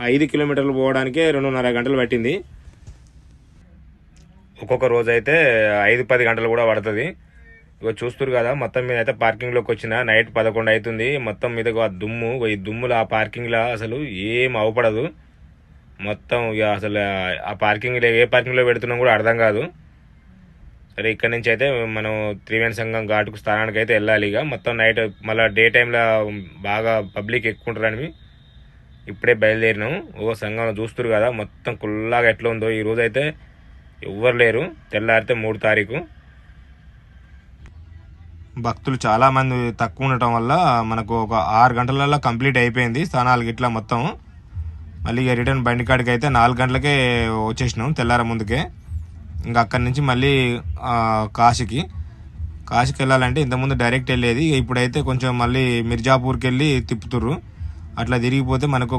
5 కిలోమీటర్లు పోవడానికే 2.5 గంటలు పట్టింది. ఒక్కొక్క రోజు అయితే 5-10 గంటలు కూడా పడుతుంది. ఇక చూస్తున్నారు కదా, మొత్తం మీద అయితే పార్కింగ్లోకి వచ్చిన నైట్ 11 అవుతుంది. మొత్తం మీద దుమ్ము, ఈ దుమ్ములో ఆ పార్కింగ్లో అసలు ఏం అవపడదు. మొత్తం ఇక అసలు ఆ పార్కింగ్లో ఏ పార్కింగ్లో పెడుతున్నాం కూడా అర్థం కాదు. సరే, ఇక్కడ నుంచి అయితే మనం త్రివేణి సంఘం ఘాటుకు స్థానానికి అయితే వెళ్ళాలి. ఇక మొత్తం నైట్ మళ్ళీ డే టైంలో బాగా పబ్లిక్ ఎక్కువ ఉంటారని ఇప్పుడే బయలుదేరినాం. సంఘంలో చూస్తున్నారు కదా మొత్తం కుల్లాగా ఎట్లా ఉందో. ఈరోజు అయితే ఎవ్వరు లేరు. తెల్లారితే 3 తారీఖు. భక్తులు చాలామంది తక్కువ ఉండటం వల్ల మనకు ఒక 6 గంటలలో కంప్లీట్ అయిపోయింది స్థానాలు గిట్లా మొత్తం. మళ్ళీ ఇక రిటర్న్ బండి కాడికి అయితే 4 గంటలకే వచ్చేసినాం తెల్లార ముందుకే. ఇంకా అక్కడి నుంచి మళ్ళీ కాశీకి వెళ్ళాలంటే ఇంతకుముందు డైరెక్ట్ వెళ్ళేది. ఇప్పుడైతే కొంచెం మళ్ళీ మిర్జాపూర్కి వెళ్ళి తిప్పుతుర్రు. అట్లా తిరిగిపోతే మనకు